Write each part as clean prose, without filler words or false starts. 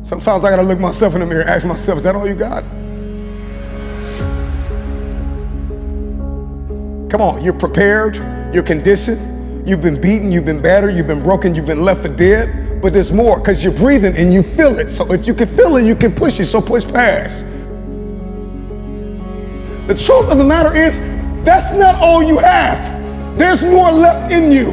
Sometimes I gotta look myself in the mirror and ask myself, is that all you got? Come on, you're prepared, you're conditioned, you've been beaten, you've been battered, you've been broken, you've been left for dead, but there's more because you're breathing and you feel it. So if you can feel it, you can push it, so push past. The truth of the matter is, that's not all you have. There's more left in you.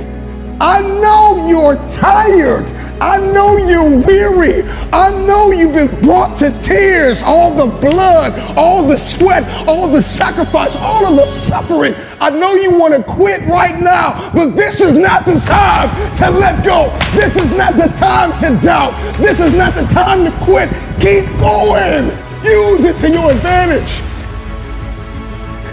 I know you're tired. I know you're weary. I know you've been brought to tears. All the blood, all the sweat, all the sacrifice, all of the suffering. I know you want to quit right now, but this is not the time to let go. This is not the time to doubt. This is not the time to quit. Keep going. Use it to your advantage.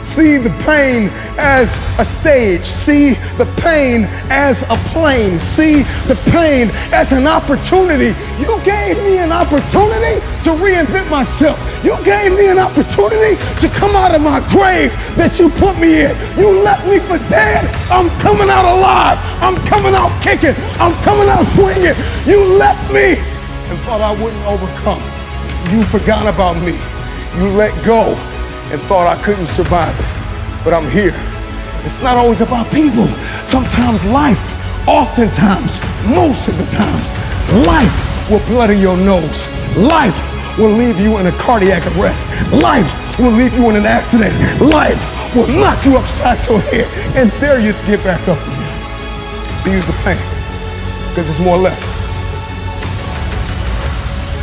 See the pain as a stage. See the pain as a plane. See the pain as an opportunity. You gave me an opportunity to reinvent myself. You gave me an opportunity to come out of my grave that you put me in. You left me for dead. I'm coming out alive. I'm coming out kicking. I'm coming out swinging. You left me and thought I wouldn't overcome. You forgot about me. You let go and thought I couldn't survive it, but I'm here. It's not always about people. Sometimes life, oftentimes, most of the times, life will bloody your nose. Life will leave you in a cardiac arrest. Life will leave you in an accident. Life will knock you upside your head and dare you to get back up again. So use the pain, because there's more left.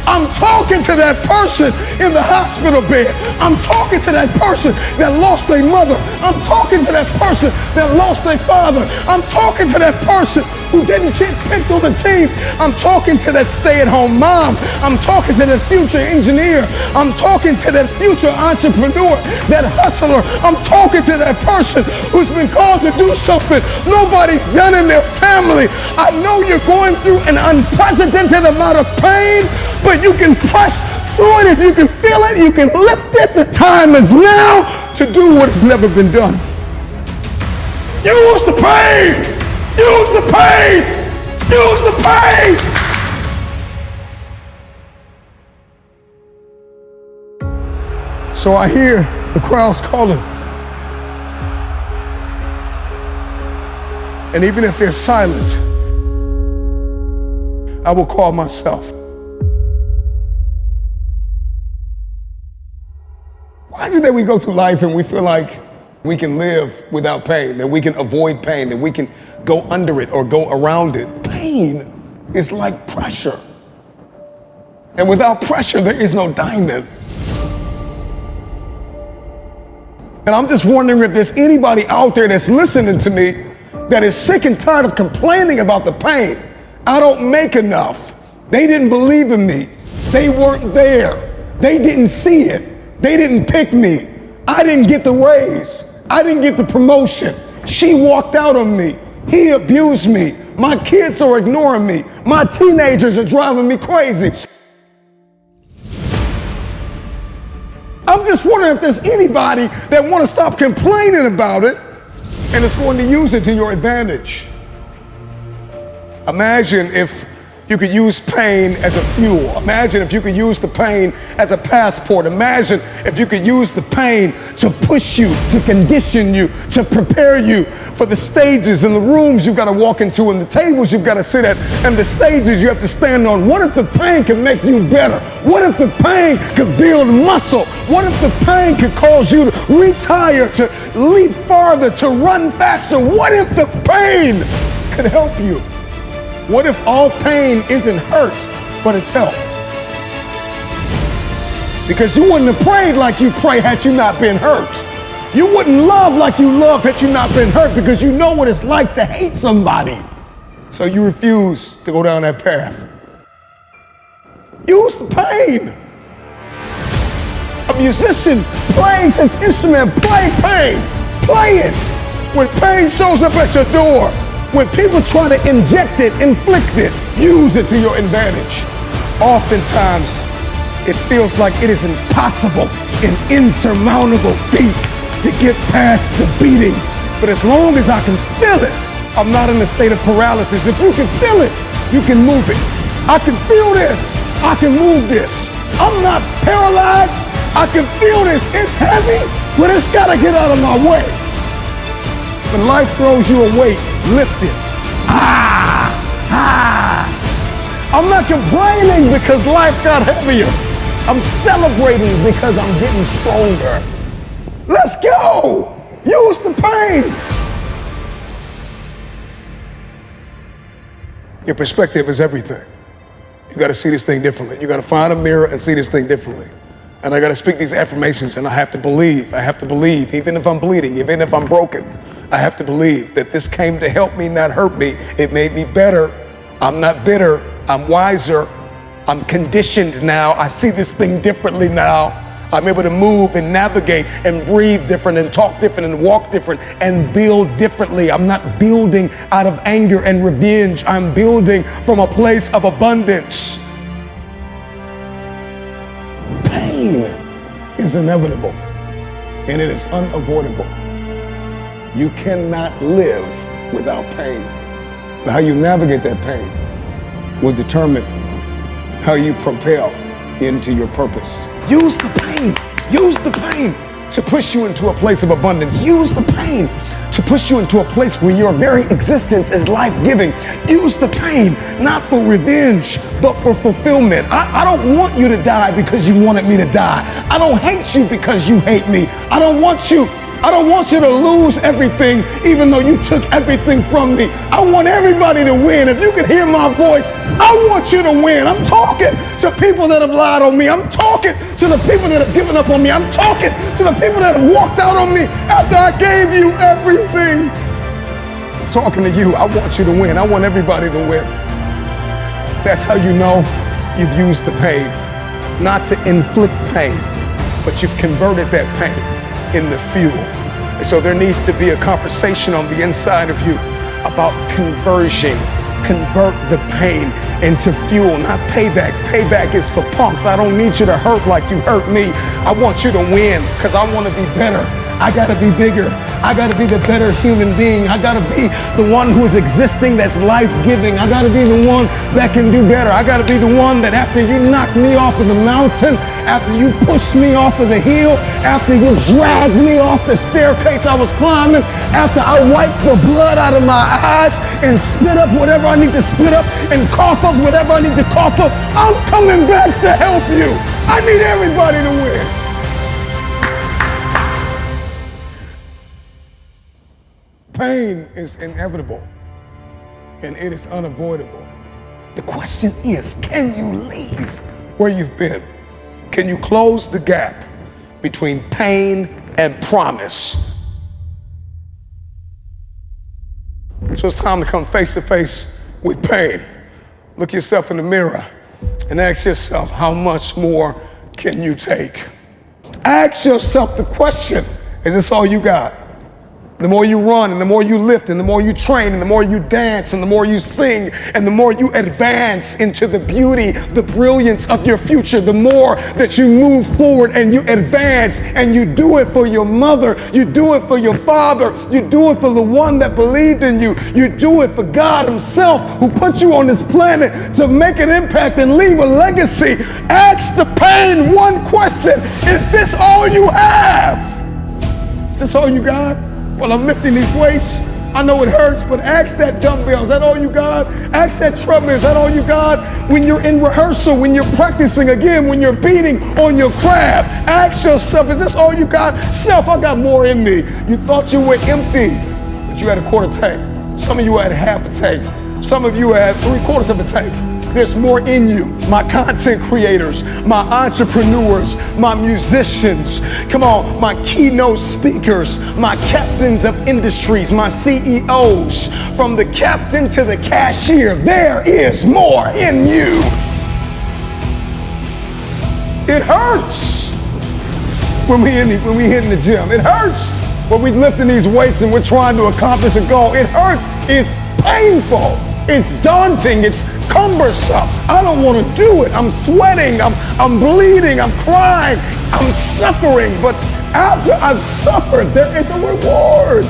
I'm talking to that person in the hospital bed. I'm talking to that person that lost their mother. I'm talking to that person that lost their father. I'm talking to that person who didn't get picked on the team. I'm talking to that stay-at-home mom. I'm talking to that future engineer. I'm talking to that future entrepreneur, that hustler. I'm talking to that person who's been called to do something nobody's done in their family. I know you're going through an unprecedented amount of pain, but you can press through it. If you can feel it, you can lift it. The time is now to do what has never been done. Use the pain. Use the pain. Use the pain. So I hear the crowds calling. And even if they're silent, I will call myself. Why is it that we go through life and we feel like we can live without pain, that we can avoid pain, that we can go under it or go around it? Pain is like pressure. And without pressure, there is no diamond. And I'm just wondering if there's anybody out there that's listening to me that is sick and tired of complaining about the pain. I don't make enough. They didn't believe in me. They weren't there. They didn't see it. They didn't pick me. I didn't get the raise. I didn't get the promotion. She walked out on me. He abused me. My kids are ignoring me. My teenagers are driving me crazy. I'm just wondering if there's anybody that want to stop complaining about it and is going to use it to your advantage. Imagine if you could use pain as a fuel. Imagine if you could use the pain as a passport. Imagine if you could use the pain to push you, to condition you, to prepare you for the stages and the rooms you've got to walk into and the tables you've got to sit at and the stages you have to stand on. What if the pain could make you better? What if the pain could build muscle? What if the pain could cause you to reach higher, to leap farther, to run faster? What if the pain could help you? What if all pain isn't hurt, but it's help? Because you wouldn't have prayed like you pray had you not been hurt. You wouldn't love like you love had you not been hurt, because you know what it's like to hate somebody. So you refuse to go down that path. Use the pain. A musician plays his instrument, play pain. Play it. When pain shows up at your door, when people try to inject it, inflict it, use it to your advantage. Oftentimes, it feels like it is impossible, an insurmountable feat to get past the beating. But as long as I can feel it, I'm not in a state of paralysis. If you can feel it, you can move it. I can feel this. I can move this. I'm not paralyzed. I can feel this. It's heavy, but it's got to get out of my way. When life throws you a weight, lift it. I'm not complaining because life got heavier. I'm celebrating because I'm getting stronger. Let's go. Use the pain. Your perspective is everything. You got to see this thing differently. You got to find a mirror and see this thing differently. And I got to speak these affirmations, and I have to believe, even if I'm bleeding, even if I'm broken, I have to believe that this came to help me, not hurt me. It made me better. I'm not bitter. I'm wiser. I'm conditioned now. I see this thing differently now. I'm able to move and navigate and breathe different and talk different and walk different and build differently. I'm not building out of anger and revenge. I'm building from a place of abundance. Pain is inevitable and it is unavoidable. You cannot live without pain. But how you navigate that pain will determine how you propel into your purpose. Use the pain to push you into a place of abundance. Use the pain to push you into a place where your very existence is life-giving. Use the pain, not for revenge, but for fulfillment. I don't want you to die because you wanted me to die. I don't hate you because you hate me. I don't want you to lose everything, even though you took everything from me. I want everybody to win. If you can hear my voice, I want you to win. I'm talking to people that have lied on me. I'm talking to the people that have given up on me. I'm talking to the people that have walked out on me after I gave you everything. I'm talking to you. I want you to win. I want everybody to win. That's how you know you've used the pain. Not to inflict pain, but you've converted that pain into fuel. And so there needs to be a conversation on the inside of you about conversion. Convert the pain into fuel, not payback. Payback is for punks. I don't need you to hurt like you hurt me. I want you to win because I want to be better. I got to be bigger. I got to be the better human being. I got to be the one who is existing that's life-giving. I got to be the one that can do better. I got to be the one that after you knocked me off of the mountain, after you pushed me off of the hill, after you dragged me off the staircase I was climbing, after I wiped the blood out of my eyes and spit up whatever I need to spit up and cough up whatever I need to cough up, I'm coming back to help you. I need everybody to win. Pain is inevitable and it is unavoidable. The question is, can you leave where you've been? Can you close the gap between pain and promise? So it's time to come face to face with pain. Look yourself in the mirror and ask yourself, how much more can you take? Ask yourself the question, is this all you got? The more you run and the more you lift and the more you train and the more you dance and the more you sing and the more you advance into the beauty, the brilliance of your future, the more that you move forward and you advance and you do it for your mother, you do it for your father, you do it for the one that believed in you, you do it for God himself who put you on this planet to make an impact and leave a legacy. Ask the pain one question, is this all you have? Is this all you got? Well, I'm lifting these weights. I know it hurts, but ask that dumbbell, is that all you got? Ask that treadmill, is that all you got? When you're in rehearsal, when you're practicing again, when you're beating on your craft, ask yourself, is this all you got? Self, I got more in me. You thought you were empty, but you had a quarter tank. Some of you had half a tank. Some of you had 3/4 of a tank. There's more in you. My content creators, my entrepreneurs, my musicians, come on, my keynote speakers, my captains of industries, my CEOs, from the captain to the cashier, there is more in you. It hurts when we hit in the gym. It hurts when we lifting these weights and we're trying to accomplish a goal. It hurts. It's painful. It's daunting. It's cumbersome. I don't want to do it. I'm sweating. I'm bleeding. I'm crying. I'm suffering. But after I've suffered, there is a reward.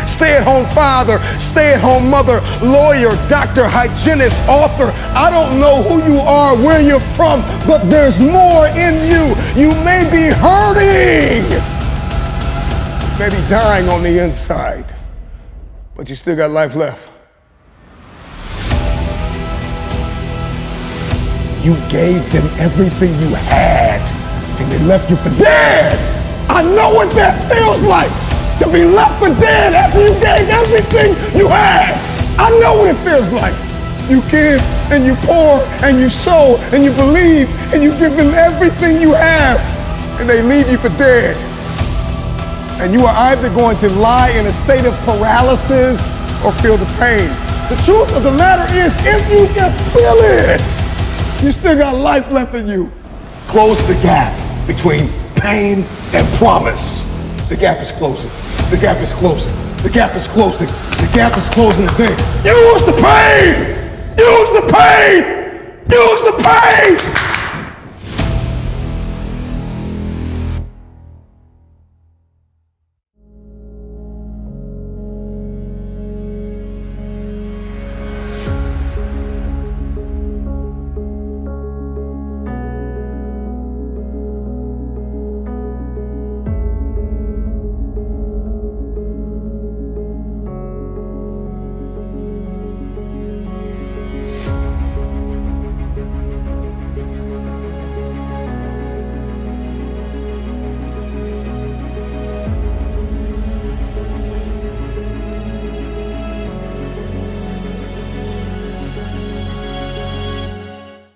stay-at-home father, stay-at-home mother, lawyer, doctor, hygienist, author. I don't know who you are, where you're from, but there's more in you. You may be hurting, maybe dying on the inside, but you still got life left. You gave them everything you had, and they left you for dead. I know what that feels like, to be left for dead after you gave everything you had. I know what it feels like. You give, and you pour, and you sow, and you believe, and you give them everything you have, and they leave you for dead. And you are either going to lie in a state of paralysis or feel the pain. The truth of the matter is, if you can feel it, you still got life left in you. Close the gap between pain and promise. The gap is closing. The gap is closing. The gap is closing. The gap is closing today. Use the pain! Use the pain! Use the pain!